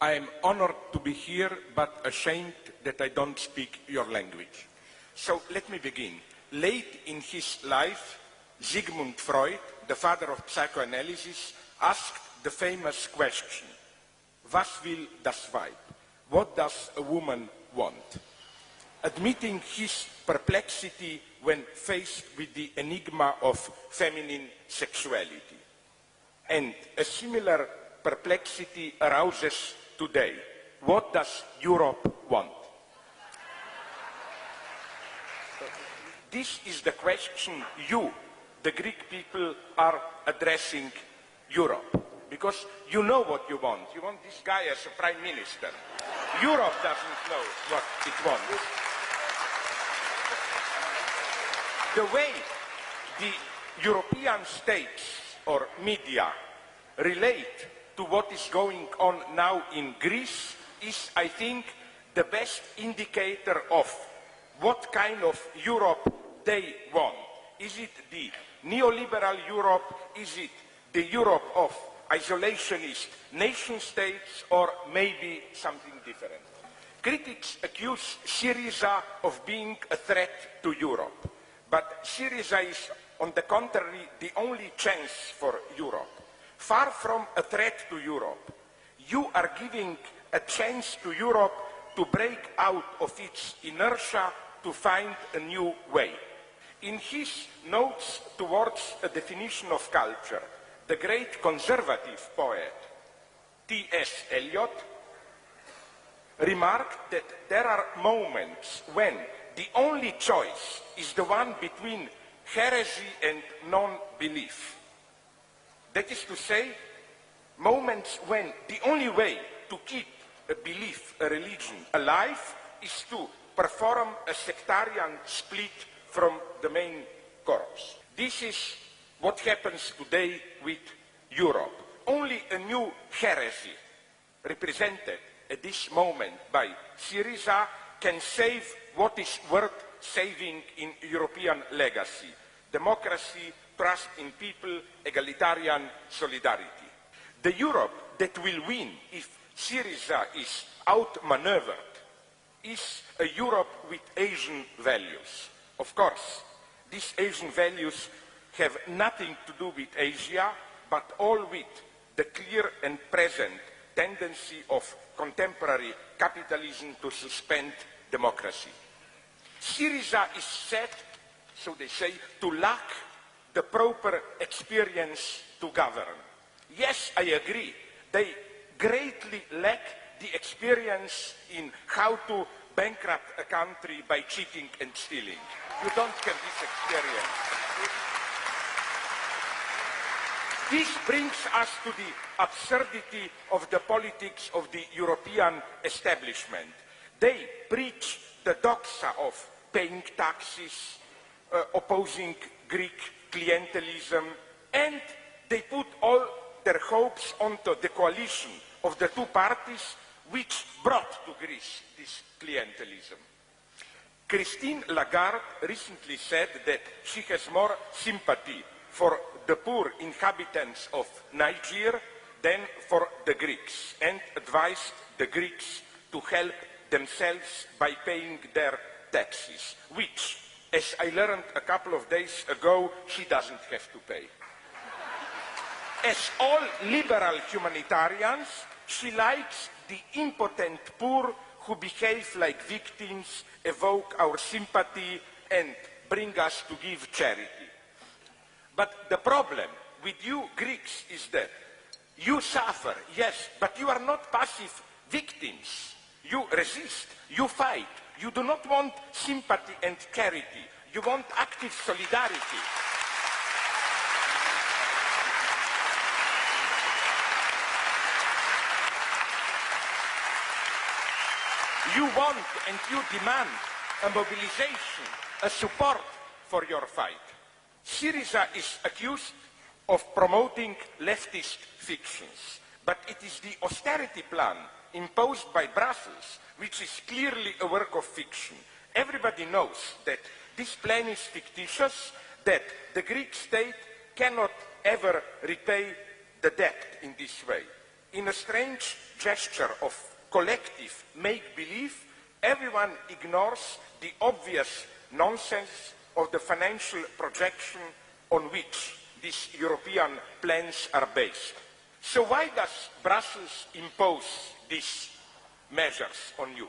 I am honored to be here, but ashamed that I don't speak your language. So let me begin. Late in his life, Sigmund Freud, the father of psychoanalysis, asked the famous question, was will das Weib? What does a woman want? Admitting his perplexity when faced with the enigma of feminine sexuality. And a similar perplexity arouses today. What does Europe want? This is the question you, the Greek people, are addressing Europe. Because you know what you want. You want this guy as a prime minister. Europe doesn't know what it wants. The way the European states or media relate to what is going on now in Greece is, I think, the best indicator of what kind of Europe they want. Is it the neoliberal Europe? Is it the Europe of isolationist nation states, or maybe something different? Critics accuse Syriza of being a threat to Europe. But Syriza is, on the contrary, the only chance for Europe. Far from a threat to Europe, you are giving a chance to Europe to break out of its inertia, to find a new way. In his notes towards a definition of culture, the great conservative poet T.S. Eliot remarked that there are moments when the only choice is the one between heresy and non-belief. That is to say, moments when the only way to keep a belief, a religion, alive is to perform a sectarian split from the main corpus. This is what happens today with Europe. Only a new heresy, represented at this moment by Syriza, can save what is worth saving in European legacy: democracy, trust in people, egalitarian solidarity. The Europe that will win if Syriza is outmaneuvered is a Europe with Asian values. Of course, these Asian values have nothing to do with Asia, but all with the clear and present tendency of contemporary capitalism to suspend democracy. Syriza is said, so they say, to lack the proper experience to govern. Yes, I agree. They greatly lack the experience in how to bankrupt a country by cheating and stealing. You don't have this experience. This brings us to the absurdity of the politics of the European establishment. They preach the doxa of paying taxes, opposing Greek clientelism, and they put all their hopes onto the coalition of the two parties which brought to Greece this clientelism. Christine Lagarde recently said that she has more sympathy for the poor inhabitants of Niger than for the Greeks, and advised the Greeks to help themselves by paying their taxes, which, as I learned a couple of days ago, she doesn't have to pay. As all liberal humanitarians, she likes the impotent poor who behave like victims, evoke our sympathy, and bring us to give charity. But the problem with you Greeks is that you suffer, yes, but you are not passive victims. You resist, you fight. You do not want sympathy and charity. You want active solidarity. You want and you demand a mobilization, a support for your fight. Syriza is accused of promoting leftist fictions, but it is the austerity plan imposed by Brussels which is clearly a work of fiction. Everybody knows that this plan is fictitious, that the Greek state cannot ever repay the debt in this way. In a strange gesture of collective make-believe, everyone ignores the obvious nonsense of the financial projection on which these European plans are based. So why does Brussels impose these measures on you?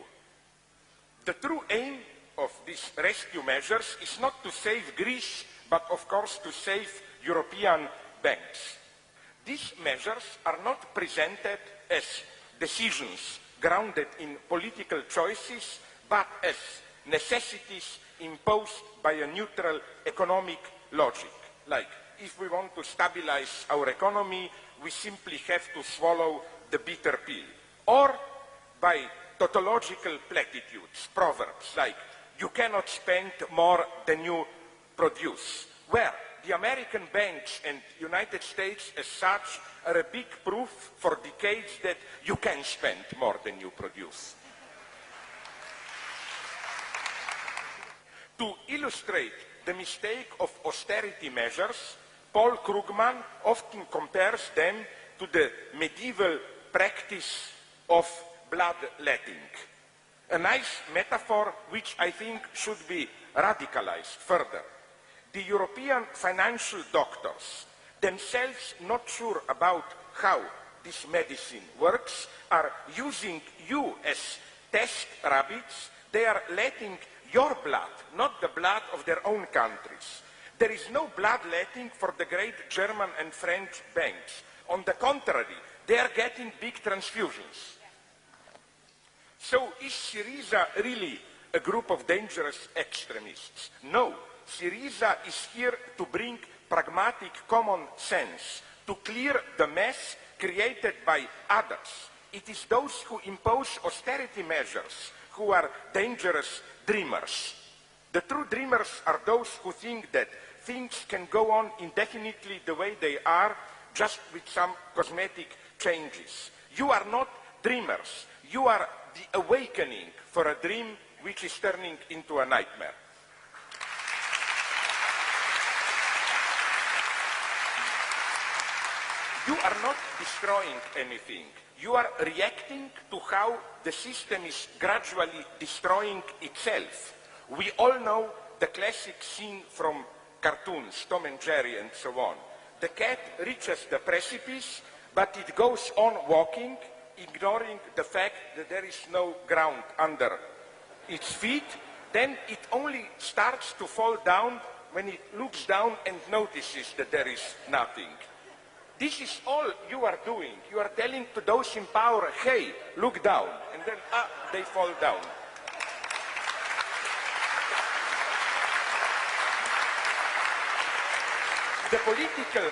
The true aim of these rescue measures is not to save Greece, but of course to save European banks. These measures are not presented as decisions grounded in political choices, but as necessities imposed by a neutral economic logic. Like, if we want to stabilize our economy, we simply have to swallow the bitter pill. Or by tautological platitudes, proverbs like, you cannot spend more than you produce, where the American banks and United States as such are a big proof for decades that you can spend more than you produce. To illustrate the mistake of austerity measures, Paul Krugman often compares them to the medieval practice of bloodletting. A nice metaphor which I think should be radicalized further. The European financial doctors, themselves not sure about how this medicine works, are using you as test rabbits. They are letting your blood, not the blood of their own countries. There is no bloodletting for the great German and French banks. On the contrary, they are getting big transfusions. So is Syriza really a group of dangerous extremists? No, Syriza is here to bring pragmatic common sense, to clear the mess created by others. It is those who impose austerity measures who are dangerous dreamers. The true dreamers are those who think that things can go on indefinitely the way they are, just with some cosmetic changes. You are not dreamers. You are the awakening for a dream which is turning into a nightmare. You are not destroying anything. You are reacting to how the system is gradually destroying itself. We all know the classic scene from cartoons, Tom and Jerry and so on. The cat reaches the precipice, but it goes on walking, ignoring the fact that there is no ground under its feet. Then it only starts to fall down when it looks down and notices that there is nothing. This is all you are doing. You are telling to those in power, hey, look down. And then, they fall down. The political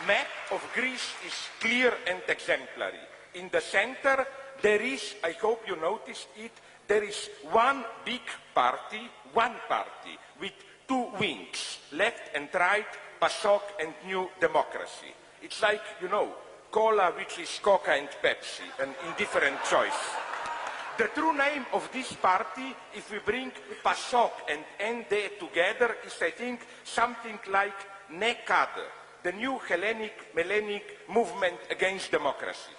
map of Greece is clear and exemplary. In the center, there is, I hope you noticed it, there is one big party, with two wings, left and right, PASOK and New Democracy. It's like, you know, cola which is Coca and Pepsi, an indifferent choice. The true name of this party, if we bring PASOK and ND together, is, I think, something like NECAD, the new Hellenic movement against democracy.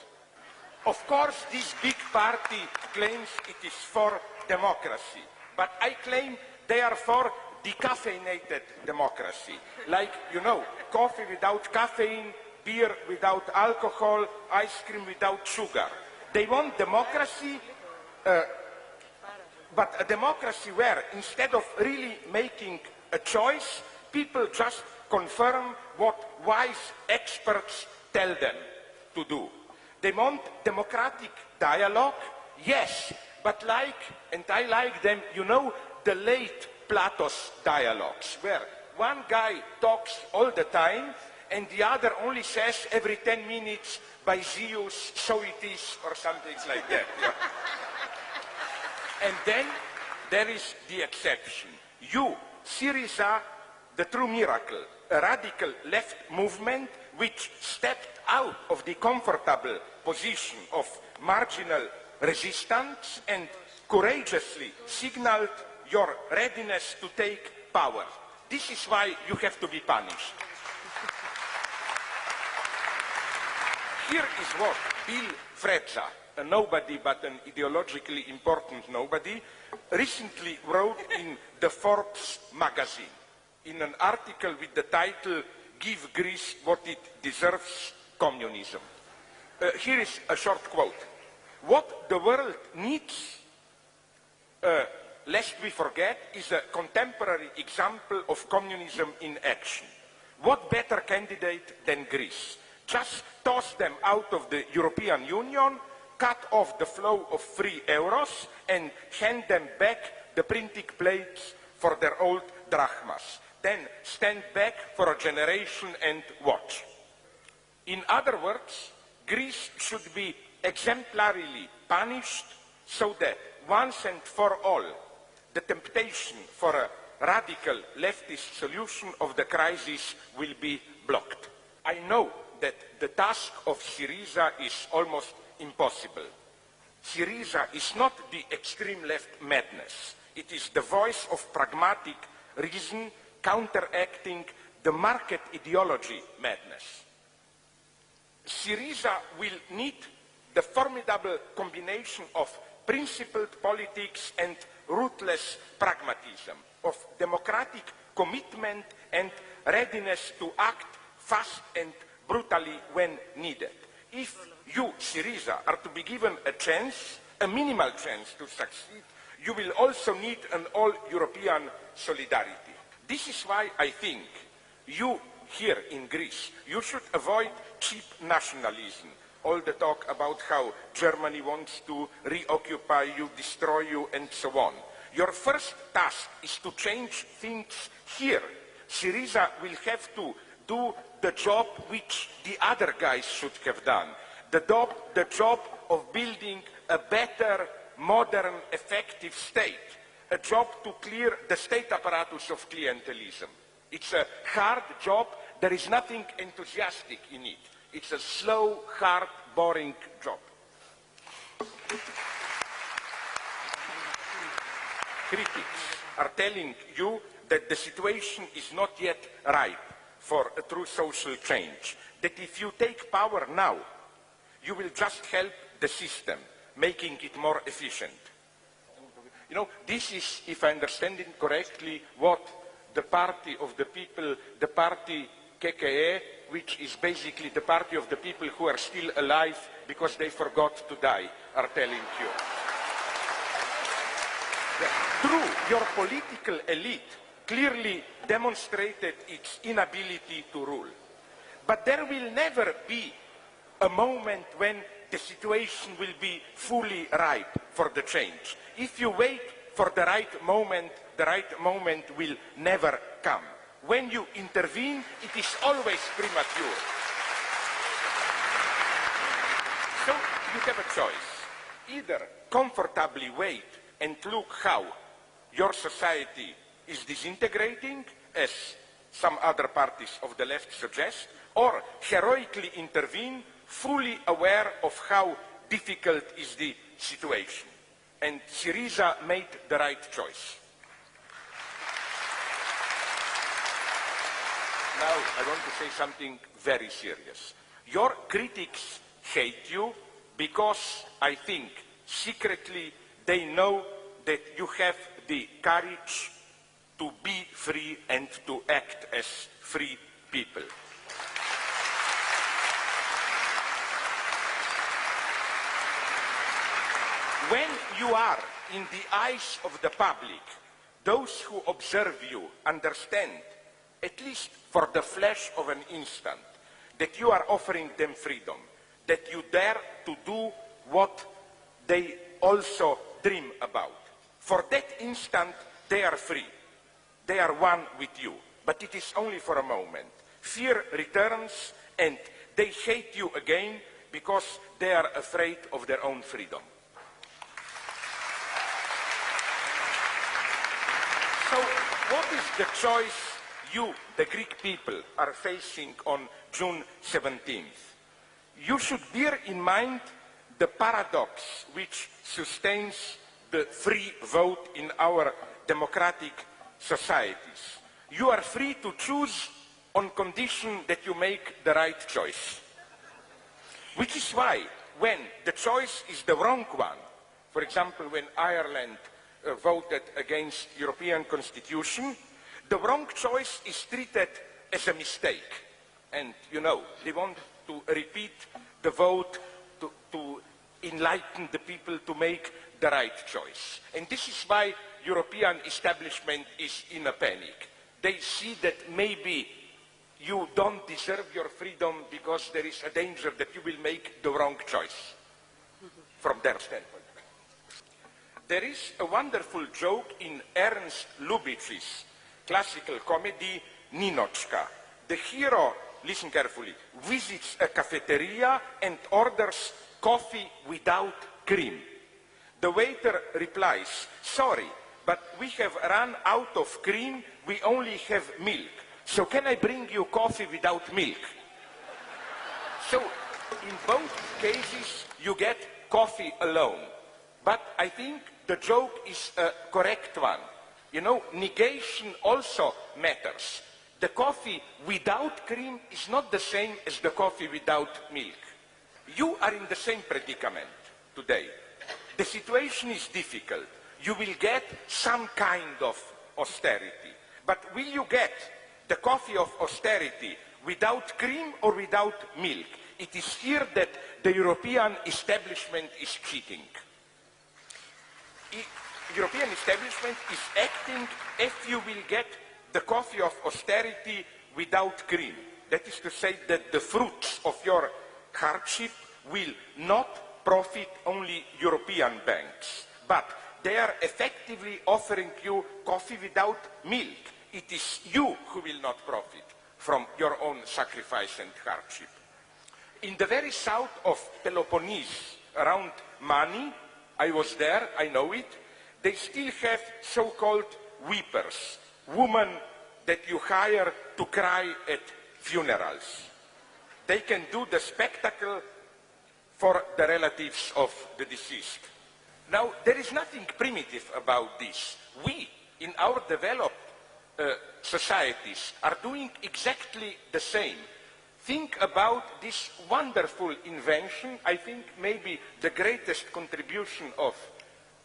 Of course, this big party claims it is for democracy, but I claim they are for decaffeinated democracy. Like, you know, coffee without caffeine, beer without alcohol, ice cream without sugar. They want democracy, but a democracy where, instead of really making a choice, people just confirm what wise experts tell them to do. They want democratic dialogue, yes, but like, and I like them, you know, the late Plato's dialogues, where one guy talks all the time and the other only says every 10 minutes, by Zeus, so it is, or something like that. Yeah. And then there is the exception. You, Syriza, the true miracle, a radical left movement which stepped out of the comfortable position of marginal resistance and courageously signaled your readiness to take power. This is why you have to be punished. Here is what Bill Frezza, a nobody but an ideologically important nobody, recently wrote in the Forbes magazine, in an article with the title, "Give Greece What It Deserves, Communism." Here is a short quote. What the world needs, lest we forget, is a contemporary example of communism in action. What better candidate than Greece? Just toss them out of the European Union, cut off the flow of free euros, and hand them back the printing plates for their old drachmas. Then stand back for a generation and watch. In other words, Greece should be exemplarily punished so that once and for all, the temptation for a radical leftist solution of the crisis will be blocked. I know that the task of Syriza is almost impossible. Syriza is not the extreme left madness. It is the voice of pragmatic reason counteracting the market ideology madness. Syriza will need the formidable combination of principled politics and ruthless pragmatism, of democratic commitment and readiness to act fast and brutally when needed. If you, Syriza, are to be given a chance, a minimal chance to succeed, you will also need an all-European solidarity. This is why I think you here in Greece, you should avoid cheap nationalism. All the talk about how Germany wants to reoccupy you, destroy you, and so on. Your first task is to change things here. Syriza will have to do the job which the other guys should have done. The job of building a better, modern, effective state. A job to clear the state apparatus of clientelism. It's a hard job. There is nothing enthusiastic in it. It's a slow, hard, boring job. Critics are telling you that the situation is not yet ripe for a true social change. That if you take power now, you will just help the system, making it more efficient. You know, this is, if I understand it correctly, what the party of the people, the party KKE, which is basically the party of the people who are still alive because they forgot to die, are telling you. True, your political elite clearly demonstrated its inability to rule. But there will never be a moment when the situation will be fully ripe for the change. If you wait for the right moment will never come. When you intervene, it is always premature. So you have a choice. Either comfortably wait and look how your society is disintegrating, as some other parties of the left suggest, or heroically intervene, fully aware of how difficult is the situation. And Syriza made the right choice. Now, I want to say something very serious. Your critics hate you because, I think, secretly they know that you have the courage to be free and to act as free people. When you are in the eyes of the public, those who observe you understand, at least for the flash of an instant, that you are offering them freedom, that you dare to do what they also dream about. For that instant, they are free. They are one with you. But it is only for a moment. Fear returns and they hate you again because they are afraid of their own freedom. So, what is the choice you, the Greek people, are facing on June 17th? You should bear in mind the paradox which sustains the free vote in our democratic societies. You are free to choose on condition that you make the right choice. Which is why, when the choice is the wrong one, for example, when Ireland voted against European Constitution, the wrong choice is treated as a mistake. And, you know, they want to repeat the vote to enlighten the people to make the right choice. And this is why European establishment is in a panic. They see that maybe you don't deserve your freedom because there is a danger that you will make the wrong choice from their standpoint. There is a wonderful joke in Ernst Lubitsch's classical comedy, Ninochka. The hero, listen carefully, visits a cafeteria and orders coffee without cream. The waiter replies, "Sorry, but we have run out of cream, we only have milk. So can I bring you coffee without milk?" So in both cases, you get coffee alone. But I think the joke is a correct one. You know, negation also matters. The coffee without cream is not the same as the coffee without milk. You are in the same predicament today. The situation is difficult. You will get some kind of austerity. But will you get the coffee of austerity without cream or without milk? It is here that the European establishment is cheating. European establishment is acting if you will get the coffee of austerity without cream. That is to say that the fruits of your hardship will not profit only European banks, but they are effectively offering you coffee without milk. It is you who will not profit from your own sacrifice and hardship. In the very south of Peloponnese, around Mani, I was there, I know it, they still have so-called weepers, women that you hire to cry at funerals. They can do the spectacle for the relatives of the deceased. Now, there is nothing primitive about this. We, in our developed societies, are doing exactly the same. Think about this wonderful invention, I think maybe the greatest contribution of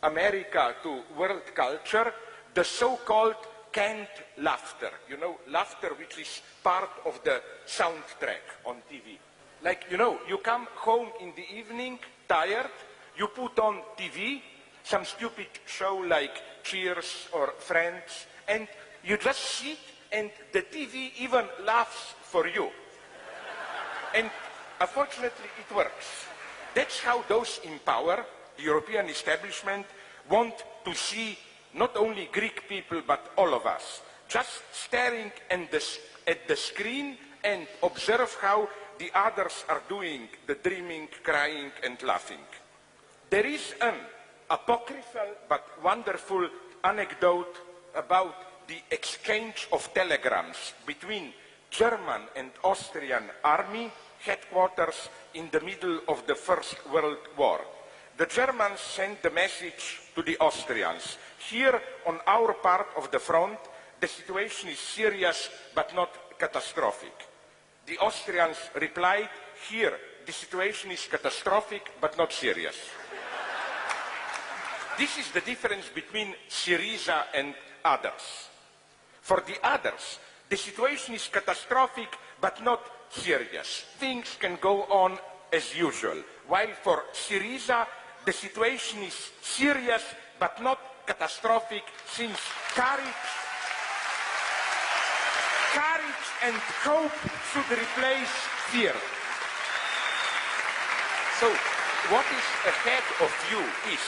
America to world culture, the so-called canned laughter. You know, laughter which is part of the soundtrack on TV. Like, you know, you come home in the evening, tired, you put on TV, some stupid show like Cheers or Friends, and you just sit and the TV even laughs for you. And unfortunately it works. That's how those in power, the European establishment, want to see not only Greek people but all of us, just staring at the screen and observe how the others are doing the dreaming, crying and laughing. There is an apocryphal but wonderful anecdote about the exchange of telegrams between German and Austrian army headquarters in the middle of the First World War. The Germans sent the message to the Austrians. Here on our part of the front, the situation is serious but not catastrophic. The Austrians replied, here the situation is catastrophic but not serious. This is the difference between Syriza and others. For the others, the situation is catastrophic but not serious. Things can go on as usual. While for Syriza, the situation is serious but not catastrophic, since courage and hope should replace fear. So, what is ahead of you is,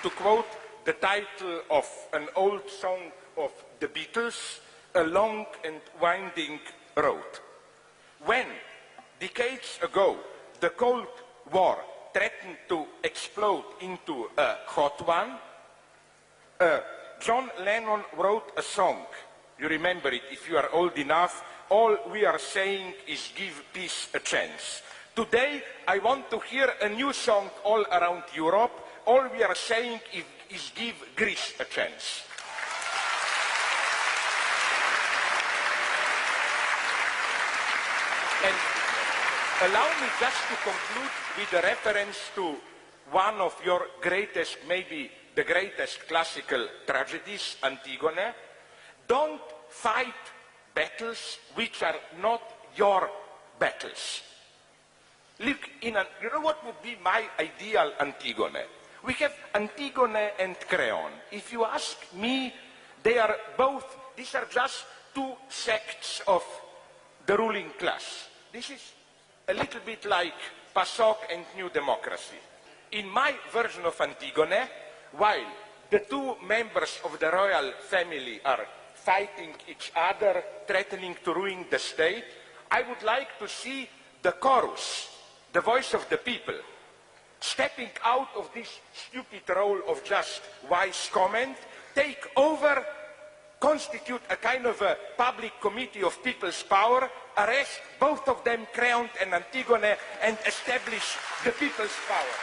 to quote the title of an old song of the Beatles, a long and winding road. When, decades ago, the Cold War threatened to explode into a hot one, John Lennon wrote a song. You remember it if you are old enough. All we are saying is give peace a chance. Today, I want to hear a new song all around Europe. All we are saying is give Greece a chance. Allow me just to conclude with a reference to one of your greatest, maybe the greatest classical tragedies, Antigone. Don't fight battles which are not your battles. Look, you know what would be my ideal Antigone? We have Antigone and Creon. If you ask me, these are just two sects of the ruling class. This is a little bit like PASOK and New Democracy. In my version of Antigone, while the two members of the royal family are fighting each other, threatening to ruin the state, I would like to see the chorus, the voice of the people, stepping out of this stupid role of just wise comment, take over, constitute a kind of a public committee of people's power, arrest both of them, Creon and Antigone, and establish the people's power.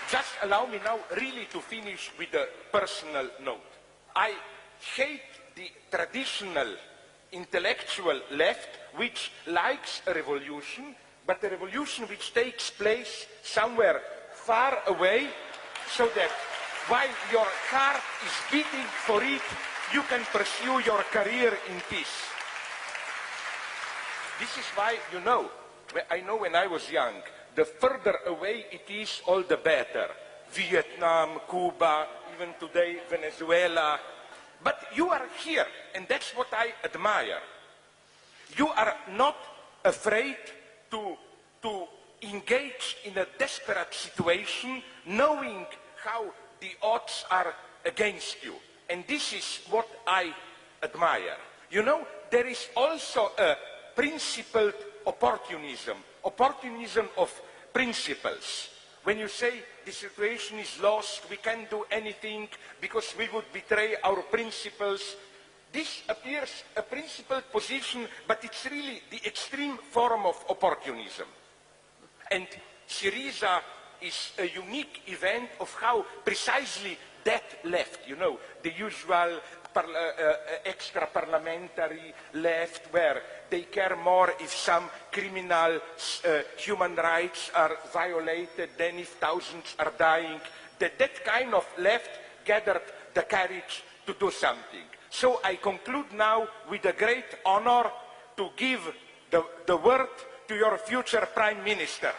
Just allow me now really to finish with a personal note. I hate the traditional intellectual left which likes a revolution, but a revolution which takes place somewhere far away, so that while your heart is beating for it, you can pursue your career in peace. This is why, I know when I was young, the further away it is, all the better. Vietnam, Cuba, even today, Venezuela. But you are here, and that's what I admire. You are not afraid to engage in a desperate situation, knowing how the odds are against you. And this is what I admire. There is also a principled opportunism of principles. When you say the situation is lost, we can't do anything because we would betray our principles, this appears a principled position, but it's really the extreme form of opportunism. And Syriza is a unique event of how precisely that left, the usual extra-parliamentary left, where they care more if some criminal human rights are violated than if thousands are dying. That kind of left gathered the courage to do something. So I conclude now with a great honor to give the word to your future Prime Minister.